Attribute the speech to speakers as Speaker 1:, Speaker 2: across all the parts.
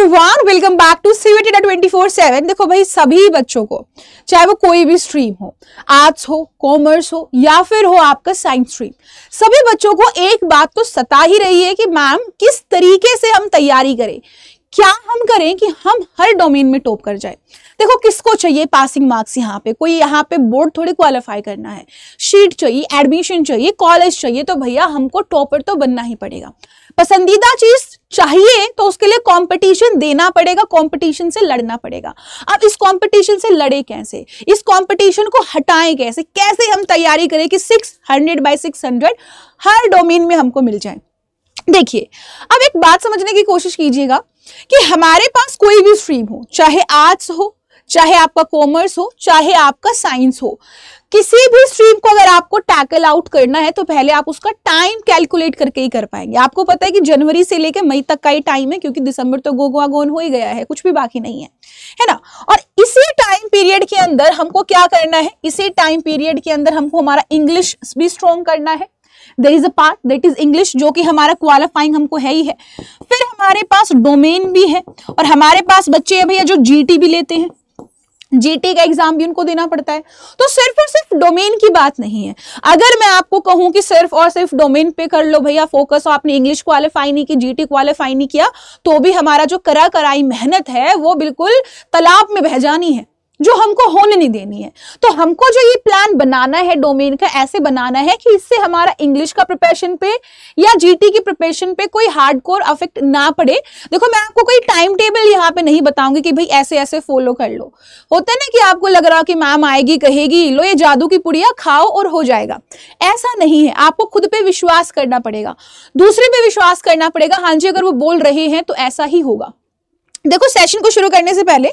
Speaker 1: Everyone, welcome back to CVT 24/7। देखो भाई, सभी बच्चों को, चाहे वो कोई भी स्ट्रीम हो, आर्ट्स हो, कॉमर्स हो या फिर हो आपका साइंस स्ट्रीम, सभी बच्चों को एक बात तो सता ही रही है कि मैम किस तरीके से हम तैयारी करें, क्या हम करें कि हम हर डोमेन में टॉप कर जाए। देखो, किसको चाहिए पासिंग मार्क्स? यहाँ पे कोई यहाँ पे बोर्ड थोड़ी क्वालिफाई करना है, शीट चाहिए, एडमिशन चाहिए, कॉलेज चाहिए, तो भैया हमको टॉपर तो बनना ही पड़ेगा। पसंदीदा चीज चाहिए तो उसके लिए कंपटीशन देना पड़ेगा, कंपटीशन से लड़ना पड़ेगा। अब इस कंपटीशन से लड़े कैसे, इस कंपटीशन को हटाएं कैसे, कैसे हम तैयारी करें कि 600/600 हर डोमेन में हमको मिल जाए। देखिए, अब एक बात समझने की कोशिश कीजिएगा कि हमारे पास कोई भी स्ट्रीम हो, चाहे आर्ट्स हो, चाहे आपका कॉमर्स हो, चाहे आपका साइंस हो, किसी भी स्ट्रीम को अगर आपको टैकल आउट करना है तो पहले आप उसका टाइम कैलकुलेट करके ही कर पाएंगे। आपको पता है कि जनवरी से लेकर मई तक का ही टाइम है, क्योंकि दिसंबर तो गोन हो ही गया है, कुछ भी बाकी नहीं है ना। और इसी टाइम पीरियड के अंदर हमको क्या करना है, इसी टाइम पीरियड के अंदर हमको हमारा इंग्लिश भी स्ट्रॉन्ग करना है। There is a part that is English, जो कि हमारा क्वालिफाइंग हमको है ही है। फिर हमारे पास डोमेन भी है, और हमारे पास बच्चे अभी जो जीटी भी लेते हैं, जीटी का एग्जाम भी उनको देना पड़ता है। तो सिर्फ और सिर्फ डोमेन की बात नहीं है। अगर मैं आपको कहूं कि सिर्फ और सिर्फ डोमेन पे कर लो भैया फोकस, आपने इंग्लिश क्वालिफाई नहीं की, जीटी क्वालिफाई नहीं किया, तो भी हमारा जो कराई मेहनत है वो बिल्कुल तालाब में बह जानी है, जो हमको होने नहीं देनी है। तो हमको जो ये प्लान बनाना है डोमेन का, ऐसे बनाना है कि इससे हमारा इंग्लिश का प्रिपरेशन पे या जीटी की प्रिपरेशन पे कोई हार्डकोर अफेक्ट ना पड़े। देखो, मैं आपको कोई टाइम टेबल यहाँ पे नहीं बताऊंगी कि भाई ऐसे ऐसे फॉलो कर लो। होता है ना कि आपको लग रहा कि मैम आएगी कहेगी लो ये जादू की पुड़िया खाओ और हो जाएगा, ऐसा नहीं है। आपको खुद पे विश्वास करना पड़ेगा, दूसरे पे विश्वास करना पड़ेगा। हाँ जी, अगर वो बोल रहे हैं तो ऐसा ही होगा। देखो, सेशन को शुरू करने से पहले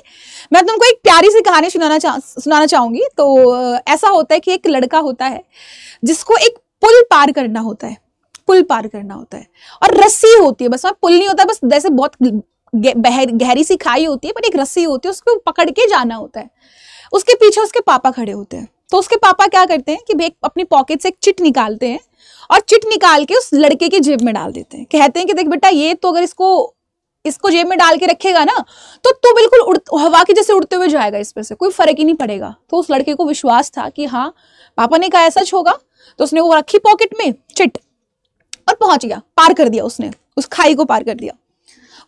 Speaker 1: मैं तुमको एक प्यारी सी कहानी सुनाना चाहूंगी। तो ऐसा होता है कि एक लड़का होता है जिसको एक पुल पार करना होता है, पुल पार करना होता है, और रस्सी होती है, बस वहां पुल नहीं होता, बस जैसे बहुत गहरी सी खाई होती है, पर एक रस्सी होती है, उसको पकड़ के जाना होता है। उसके पीछे उसके पापा खड़े होते हैं। तो उसके पापा क्या करते हैं कि भाई अपनी पॉकेट से एक चिट निकालते हैं, और चिट निकाल के उस लड़के की जेब में डाल देते हैं। कहते हैं कि देख बेटा, ये तो अगर इसको जेब में डाल के रखेगा ना तो बिल्कुल हवा की जैसे उड़ते हुए जाएगा, इस पे से कोई फर्क ही नहीं पड़ेगा। तो उस लड़के को विश्वास था कि हाँ पापा ने कहा सच होगा, तो उसने वो रखी पॉकेट में चिट और पहुंच गया, पार कर दिया, उसने उस खाई को पार कर दिया।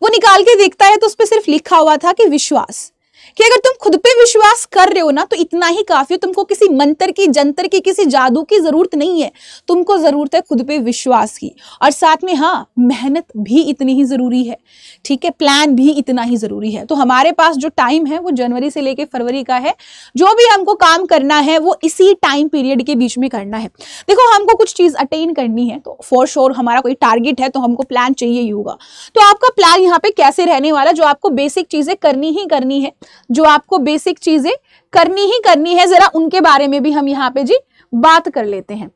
Speaker 1: वो निकाल के देखता है तो उस पर सिर्फ लिखा हुआ था कि विश्वास, कि अगर तुम खुद पे विश्वास कर रहे हो ना तो इतना ही काफी है। तुमको किसी मंत्र की, जंतर की, किसी जादू की जरूरत नहीं है, तुमको जरूरत है खुद पे विश्वास की, और साथ में हाँ मेहनत भी इतनी ही जरूरी है, ठीक है, प्लान भी इतना ही जरूरी है। तो हमारे पास जो टाइम है वो जनवरी से लेके फरवरी का है। जो भी हमको काम करना है वो इसी टाइम पीरियड के बीच में करना है। देखो, हमको कुछ चीज अटेन करनी है तो फॉर श्योर हमारा कोई टारगेट है तो हमको प्लान चाहिए ही होगा। तो आपका प्लान यहाँ पे कैसे रहने वाला, जो आपको बेसिक चीजें करनी ही करनी है, जो आपको बेसिक चीजें करनी ही करनी है, जरा उनके बारे में भी हम यहाँ पे जी बात कर लेते हैं।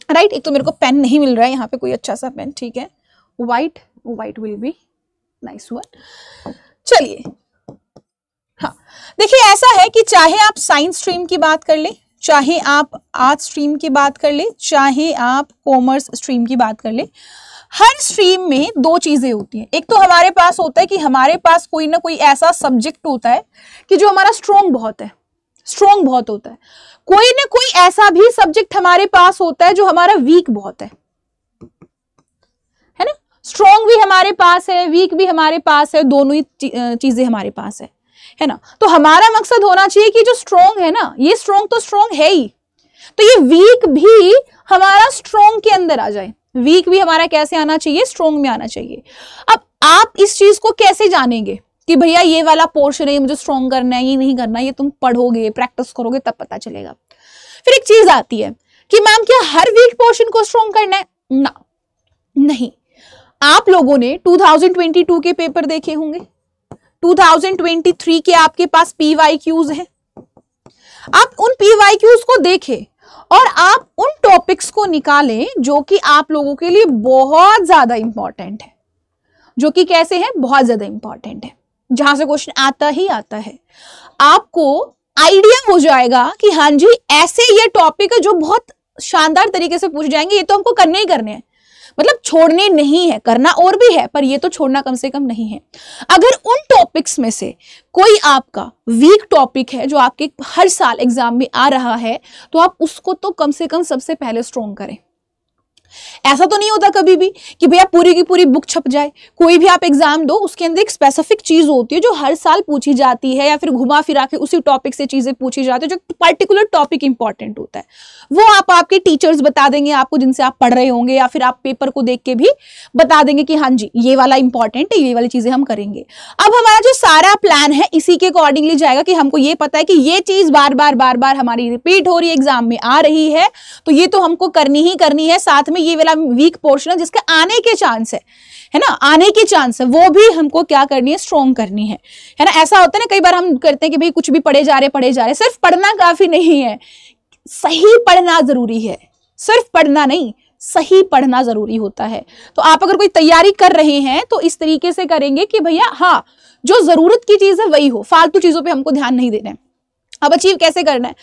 Speaker 1: राइट, एक तो मेरे को पेन नहीं मिल रहा है यहाँ पे, कोई अच्छा सा पेन, ठीक है, white will be nice one. चलिए, हाँ देखिए, ऐसा है कि चाहे आप साइंस स्ट्रीम की बात कर ले, चाहे आप आर्ट्स स्ट्रीम की बात कर ले, चाहे आप कॉमर्स स्ट्रीम की बात कर ले, हर स्ट्रीम में दो चीजें होती हैं। एक तो हमारे पास होता है कि हमारे पास कोई ना कोई ऐसा सब्जेक्ट होता है कि जो हमारा स्ट्रॉन्ग बहुत है, स्ट्रॉन्ग बहुत होता है। कोई ना कोई ऐसा भी सब्जेक्ट हमारे पास होता है जो हमारा वीक बहुत है ना। स्ट्रॉन्ग भी हमारे पास है, वीक भी हमारे पास है, दोनों ही चीजें हमारे पास है ना। तो हमारा मकसद होना चाहिए कि जो स्ट्रॉन्ग है ना, ये स्ट्रॉन्ग तो स्ट्रॉन्ग है ही, तो ये वीक भी हमारा स्ट्रॉन्ग के अंदर आ जाए। वीक भी हमारा कैसे आना चाहिए, स्ट्रॉन्ग में आना चाहिए। अब आप इस चीज को कैसे जानेंगे कि भैया ये वाला पोर्शन है मुझे स्ट्रॉन्ग करना है, ये नहीं करना, ये तुम पढ़ोगे, प्रैक्टिस करोगे तब पता चलेगा। फिर एक चीज आती है कि मैम क्या हर वीक पोर्शन को स्ट्रॉन्ग करना है? ना, नहीं। आप लोगों ने 2022 के पेपर देखे होंगे, 2023 के आपके पास PYQs हैं। आप उन PYQs को देखें और आप उन टॉपिक्स को निकालें जो कि आप लोगों के लिए बहुत ज्यादा इंपॉर्टेंट है, जो कि कैसे है, बहुत ज्यादा इंपॉर्टेंट है, जहां से क्वेश्चन आता ही आता है। आपको आइडिया हो जाएगा कि हाँ जी ऐसे ये टॉपिक है जो बहुत शानदार तरीके से पूछ जाएंगे, ये तो हमको करने ही करने हैं। मतलब छोड़ने नहीं है, करना और भी है, पर ये तो छोड़ना कम से कम नहीं है। अगर उन टॉपिक्स में से कोई आपका वीक टॉपिक है जो आपके हर साल एग्जाम में आ रहा है, तो आप उसको तो कम से कम सबसे पहले स्ट्रॉन्ग करें। ऐसा तो नहीं होता कभी भी कि भैया पूरी की पूरी बुक छप जाए। कोई भी आप एग्जाम दो, उसके अंदर एक स्पेसिफिक चीज होती है जो हर साल पूछी जाती है, या फिर घुमा फिरा के उसी टॉपिक से चीजें पूछी जाती है, जो पर्टिकुलर टॉपिक इंपॉर्टेंट होता है। वो आपके टीचर्स बता देंगे आपको, जिनसे आप पढ़ रहे होंगे, या फिर आप पेपर को देख के भी बता देंगे कि हाँ जी ये वाला इंपॉर्टेंट है, ये वाली चीजें हम करेंगे। अब हमारा जो सारा प्लान है इसी के अकॉर्डिंगली जाएगा कि हमको ये पता है कि ये चीज बार बार हमारी रिपीट हो रही है, एग्जाम में आ रही है, तो ये तो हमको करनी ही करनी है। साथ में ये वाला वीक पोर्शन जिसका आने के चांस है ना, आने की चांस है, वो भी हमको क्या करनी है, स्ट्रॉन्ग करनी है ना। ऐसा होता है ना, कई बार हम करते हैं कि भाई कुछ भी पढ़े जा रहे, सिर्फ पढ़ना काफी नहीं है, सही पढ़ना जरूरी है। सिर्फ पढ़ना नहीं, सही पढ़ना जरूरी होता है। तो आप अगर कोई तैयारी कर रहे हैं तो इस तरीके से करेंगे कि भैया हाँ, जो जरूरत की चीज है वही हो, फालतू चीजों पे हमको ध्यान नहीं देना है। अब अचीव कैसे करना है,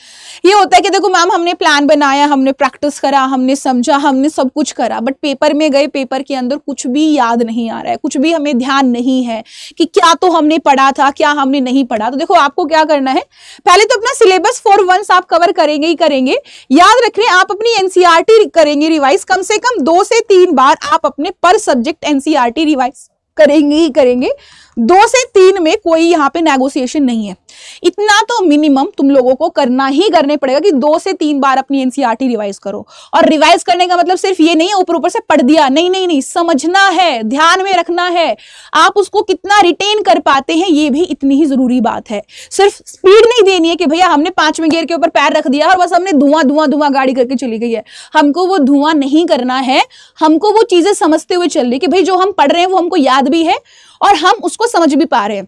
Speaker 1: ये होता है कि देखो मैम हमने प्लान बनाया, हमने प्रैक्टिस करा, हमने समझा, हमने सब कुछ करा, बट पेपर में गए, पेपर के अंदर कुछ भी याद नहीं आ रहा है, कुछ भी हमें ध्यान नहीं है कि क्या तो हमने पढ़ा था, क्या हमने नहीं पढ़ा। तो देखो आपको क्या करना है, पहले तो अपना सिलेबस फॉर वंस आप कवर करेंगे ही करेंगे। याद रखें आप अपनी एनसीईआरटी करेंगे रिवाइज, कम से कम 2 से 3 बार आप अपने पर सब्जेक्ट एनसीईआरटी रिवाइज करेंगे ही करेंगे। 2 से 3 में कोई यहाँ पे नेगोशिएशन नहीं है। इतना तो मिनिमम तुम लोगों को करना ही करने पड़ेगा कि 2 से 3 बार अपनी एनसीईआरटी रिवाइज करो। और रिवाइज करने का मतलब सिर्फ ये नहीं है ऊपर ऊपर से पढ़ दिया, नहीं नहीं नहीं, समझना है, ध्यान में रखना है। आप उसको कितना रिटेन कर पाते हैं ये भी इतनी ही जरूरी बात है। सिर्फ स्पीड नहीं देनी है कि भैया हमने 5वें गियर के ऊपर पैर रख दिया और बस हमने धुआं धुआं धुआं गाड़ी करके चली गई है। हमको वो धुआं नहीं करना है, हमको वो चीजें समझते हुए चल रही कि भाई जो हम पढ़ रहे हैं वो हमको याद भी है और हम उसको समझ भी पा रहे हैं।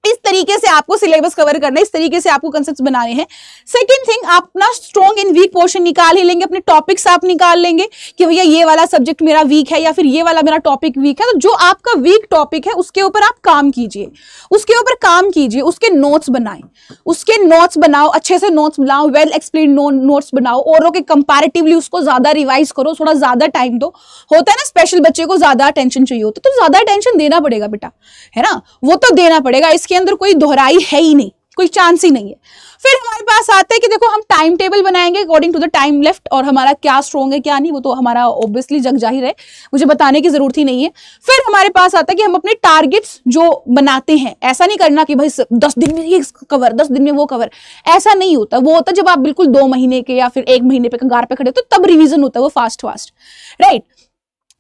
Speaker 1: इस तरीके से आपको सिलेबस कवर करना है, इस तरीके से आपको कंसेप्ट्स बनाने हैं। सेकंड थिंग, आप अपना स्ट्रॉन्ग इन वीक पोर्शन निकाल ही लेंगे, अपने टॉपिक्स आप निकाल लेंगे कि भैया ये वाला सब्जेक्ट मेरा वीक है या फिर ये वाला मेरा टॉपिक वीक है। तो जो आपका वीक टॉपिक है उसके ऊपर आप काम कीजिए, उसके ऊपर काम कीजिए, उसके नोट्स बनाएं, उसके नोट्स बनाओ, अच्छे से नोट्स बनाओ, वेल एक्सप्लेन्ड नोट्स बनाओ, औरों के कंपैरेटिवली उसको ज्यादा रिवाइज करो, थोड़ा ज्यादा टाइम दो। होता है ना स्पेशल बच्चे को ज्यादा अटेंशन चाहिए होता है, तो ज्यादा अटेंशन देना पड़ेगा बेटा, है ना, वो तो देना पड़ेगा, इसके अंदर कोई दोहराई है ही नहीं, कोई चांस ही नहीं है। फिर हमारे पास आता है कि देखो हम टाइम टेबल बनाएंगे according to the time left, और हमारा क्या स्ट्रॉन्ग है क्या नहीं वो तो हमारा ऑब्वियसली जग जाहिर है, मुझे बताने की जरूरत ही नहीं है। फिर हमारे पास आता है कि हम अपने टारगेट्स जो बनाते हैं, ऐसा नहीं करना कि भाई 10 दिन में ये कवर, 10 दिन में वो कवर, ऐसा नहीं होता। वो होता जब आप बिल्कुल 2 महीने के या फिर 1 महीने पे कगार पे खड़े हो, तो तब रिवीजन होता है वो फास्ट, राइट।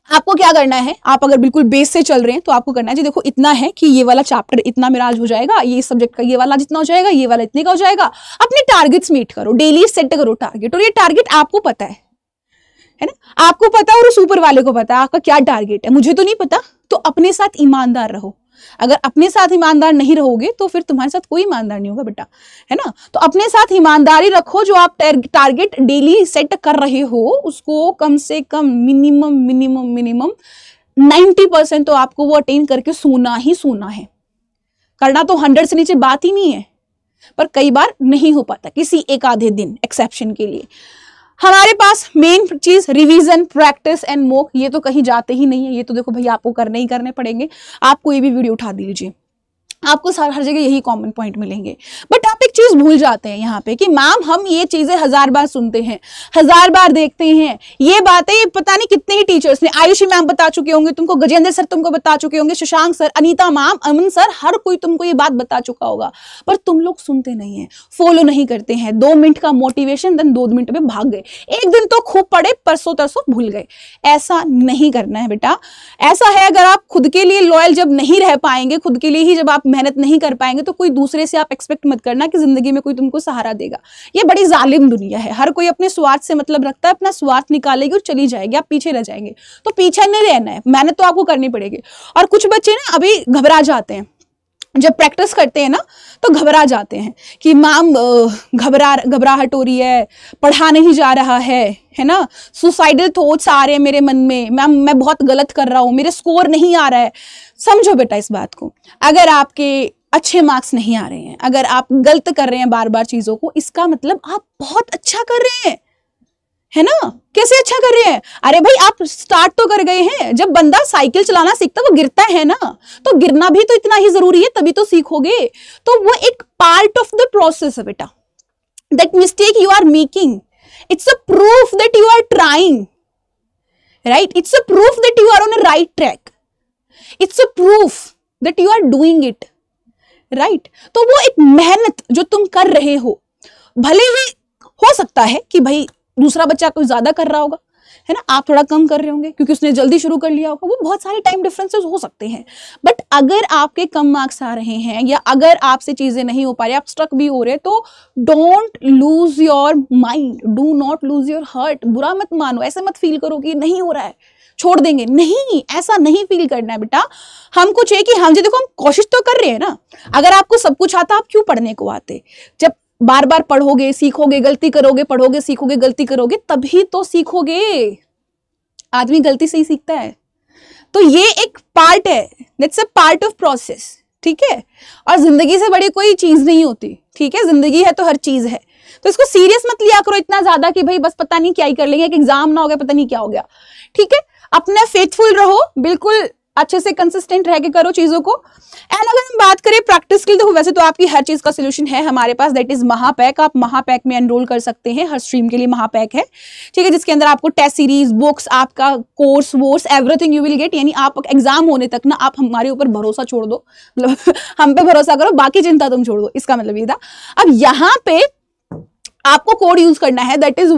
Speaker 1: आपको क्या करना है, आप अगर बिल्कुल बेस से चल रहे हैं तो आपको करना है जी देखो इतना है कि ये वाला चैप्टर इतना मेरा आज हो जाएगा, ये सब्जेक्ट का ये वाला जितना हो जाएगा, ये वाला इतने का हो जाएगा। अपने टारगेट्स मीट करो, डेली सेट करो टारगेट, और ये टारगेट आपको पता है ना, आपको पता है और उस ऊपर वाले को पता है आपका क्या टारगेट है। मुझे तो नहीं पता, तो अपने साथ ईमानदार रहो। अगर अपने साथ ईमानदार नहीं रहोगे तो फिर तुम्हारे साथ कोई ईमानदार नहीं होगा बेटा, है ना। तो अपने साथ ईमानदारी रखो, जो आप टारगेट डेली सेट कर रहे हो उसको कम से कम मिनिमम 90% तो आपको वो अटेन करके सोना ही सोना है। करना तो 100 से नीचे बात ही नहीं है, पर कई बार नहीं हो पाता, किसी एक आधे दिन एक्सेप्शन के लिए। हमारे पास मेन चीज रिवीजन, प्रैक्टिस एंड मॉक, ये तो कहीं जाते ही नहीं है, ये तो देखो भैया आपको करने ही करने पड़ेंगे। आप कोई भी वीडियो उठा दीजिए, आपको हर जगह यही कॉमन पॉइंट मिलेंगे। बट आप एक चीज भूल जाते हैं यहाँ पे कि मैम हम ये चीजें 1000 बार सुनते हैं, 1000 बार देखते हैं, ये बातें पता नहीं कितने ही टीचर्स ने, आयुषी मैम बता चुके होंगे तुमको, गजेंद्र सर तुमको बता चुके होंगे, शशांक सर, अनीता मैम, अमन सर, हर कोई तुमको ये बात बता चुका होगा, पर तुम लोग सुनते नहीं है, फॉलो नहीं करते हैं। 2 मिनट का मोटिवेशन, देन 2 मिनट में भाग गए। एक दिन तो खूब पढ़े, परसों तरसों भूल गए। ऐसा नहीं करना है बेटा। ऐसा है अगर आप खुद के लिए लॉयल जब नहीं रह पाएंगे, खुद के लिए ही जब आप मेहनत नहीं कर पाएंगे, तो कोई दूसरे से आप एक्सपेक्ट मत करना कि जिंदगी में कोई तुमको सहारा देगा। ये बड़ी जालिम दुनिया है, हर कोई अपने स्वार्थ से मतलब रखता है, अपना स्वार्थ निकालेगी और चली जाएगी, आप पीछे रह जाएंगे। तो पीछे नहीं रहना है, मेहनत तो आपको करनी पड़ेगी। और कुछ बच्चे ना अभी घबरा जाते हैं, जब प्रैक्टिस करते हैं ना तो घबरा जाते हैं कि मैम घबराहट हो रही है, पढ़ा नहीं जा रहा है ना, सुसाइडल थॉट्स आ रहे हैं मेरे मन में, मैम मैं बहुत गलत कर रहा हूं, मेरे स्कोर नहीं आ रहा है। समझो बेटा इस बात को, अगर आपके अच्छे मार्क्स नहीं आ रहे हैं, अगर आप गलत कर रहे हैं बार बार चीजों को, इसका मतलब आप बहुत अच्छा कर रहे हैं, है ना, कैसे अच्छा कर रहे हैं। अरे भाई आप स्टार्ट तो कर गए हैं। जब बंदा साइकिल चलाना सीखता है वो गिरता है ना, तो गिरना भी तो इतना ही जरूरी है, तभी तो सीखोगे। तो वो एक पार्ट ऑफ द प्रोसेस है बेटा। That mistake you are making, it's a proof that you are trying, right. It's a proof that you are on a right track, it's a proof that you are doing it, right. तो वो एक मेहनत जो तुम कर रहे हो, भले ही हो सकता है कि भाई दूसरा बच्चा कोई ज्यादा कर रहा होगा, है ना, आप थोड़ा कम कर रहे होंगे क्योंकि उसने जल्दी शुरू कर लिया होगा, वो बहुत सारे टाइम डिफरेंसेस हो सकते हैं। बट अगर आपके कम मार्क्स आ रहे हैं या अगर आपसे चीजें नहीं हो पा रही, आप स्ट्रक भी हो रहे, तो don't lose your mind, do not lose your heart. बुरा मत मानो, ऐसे मत फील करो कि नहीं हो रहा है छोड़ देंगे, नहीं, ऐसा नहीं फील करना है बेटा। हमको चाहिए कि हम, देखो हम कोशिश तो कर रहे हैं ना। अगर आपको सब कुछ आता, आप क्यों पढ़ने को आते? जब बार बार पढ़ोगे, सीखोगे, गलती करोगे, पढ़ोगे, सीखोगे, गलती करोगे, तभी तो सीखोगे। आदमी गलती से ही सीखता है। तो ये एक पार्ट है, that's a part of process, ठीक है। और जिंदगी से बड़ी कोई चीज नहीं होती, ठीक है। जिंदगी है तो हर चीज है, तो इसको सीरियस मत लिया करो इतना ज्यादा कि भाई बस पता नहीं क्या ही कर लेंगे, एक एग्जाम ना हो गया, पता नहीं क्या हो गया, ठीक है। अपने फेथफुल रहो, बिल्कुल अच्छे से कंसिस्टेंट रह के करो चीजों को। एंड अगर हम बात करें प्रैक्टिस के लिए, तो वैसे तो आपकी हर चीज का सोल्यूशन है हमारे पास, दैट इज महापैक। आप महापैक में एनरोल कर सकते हैं, हर स्ट्रीम के लिए महापैक है, ठीक है, जिसके अंदर आपको टेस्ट सीरीज, बुक्स, आपका course verse, everything you will get. यानी आप एग्जाम होने तक ना, आप हमारे ऊपर भरोसा छोड़ दो, मतलब हम पे भरोसा करो, बाकी चिंता तुम छोड़ दो, इसका मतलब ये था। अब यहाँ पे आपको कोड यूज करना है, दैट इज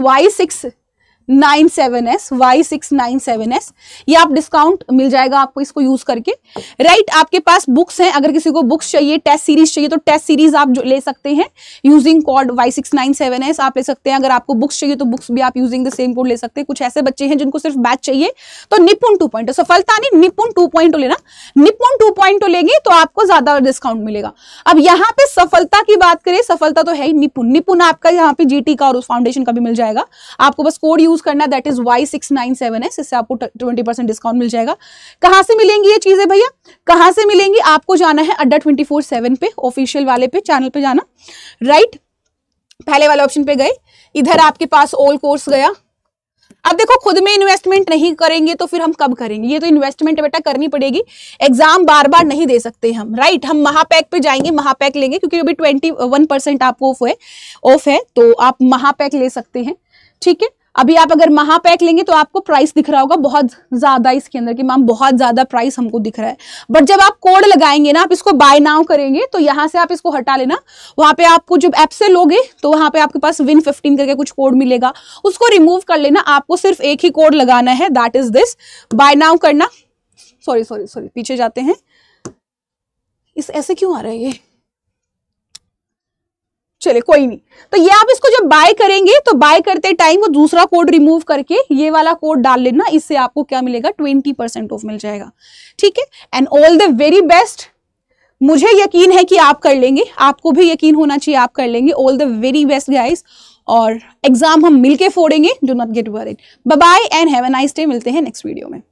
Speaker 1: Y697S, Y697S। ये आप डिस्काउंट मिल जाएगा आपको इसको यूज करके, राइट। आपके पास बुक्स हैं, अगर किसी को बुक्स चाहिए, टेस्ट सीरीज चाहिए, तो टेस्ट सीरीज आप जो ले सकते हैं यूजिंग कोड Y697S, आप ले सकते हैं। अगर आपको बुक्स चाहिए तो बुक्स भी आप यूजिंग द सेम कोड ले सकते हैं। कुछ ऐसे बच्चे हैं जिनको सिर्फ बैच चाहिए, तो निपुण 2.0, सफलता नहीं, निपुण 2.0 लेना। निपुण 2.0 लेंगे तो आपको ज्यादा डिस्काउंट मिलेगा। अब यहाँ पे सफलता की बात करें, सफलता तो है ही, निपुण, निपुण आपका यहाँ पे GT का और उस फाउंडेशन का भी मिल जाएगा। आपको बस कोड यूज करना, दैट इज Y697S, इससे आपको 20% डिस्काउंट मिल जाएगा। कहां से मिलेंगी ये चीजें भैया, कहां से मिलेंगी? आपको जाना है अड्डा 24/7 पे, ऑफिशियल वाले पे, चैनल पे जाना, राइट। पहले वाले ऑप्शन पे गए, इधर आपके पास ऑल कोर्स गया। अब देखो, खुद में इन्वेस्टमेंट नहीं करेंगे तो फिर हम कब करेंगे? ये तो इन्वेस्टमेंट बेटा करनी पड़ेगी, एग्जाम बार बार नहीं दे सकते हम, राइट। हम महापैक पे जाएंगे, महापैक लेंगे, क्योंकि अभी 21% आपको ऑफ है, तो आप महापैक ले सकते हैं, ठीक है। अभी आप अगर महापैक लेंगे तो आपको प्राइस दिख रहा होगा बहुत ज्यादा इसके अंदर, कि मैम बहुत ज्यादा प्राइस हमको दिख रहा है। बट जब आप कोड लगाएंगे ना, आप इसको बाय नाउ करेंगे, तो यहां से आप इसको हटा लेना। वहां पे आपको जब ऐप से लोगे तो वहां पे आपके पास Win15 करके कुछ कोड मिलेगा, उसको रिमूव कर लेना। आपको सिर्फ एक ही कोड लगाना है, that is this, by now करना। सॉरी, पीछे जाते हैं, इस ऐसे क्यों आ रहा है ये, चले कोई नहीं। तो ये आप इसको जब बाय करेंगे तो बाय करते टाइम वो दूसरा कोड रिमूव करके ये वाला कोड डाल लेना, इससे आपको क्या मिलेगा, 20% ऑफ मिल जाएगा, ठीक है। And all the very best. मुझे यकीन है कि आप कर लेंगे, आपको भी यकीन होना चाहिए आप कर लेंगे। All the very best guys, और एग्जाम हम मिलके फोड़ेंगे, do not get worried. Bye bye and have a nice day. मिलते हैं नेक्स्ट वीडियो में।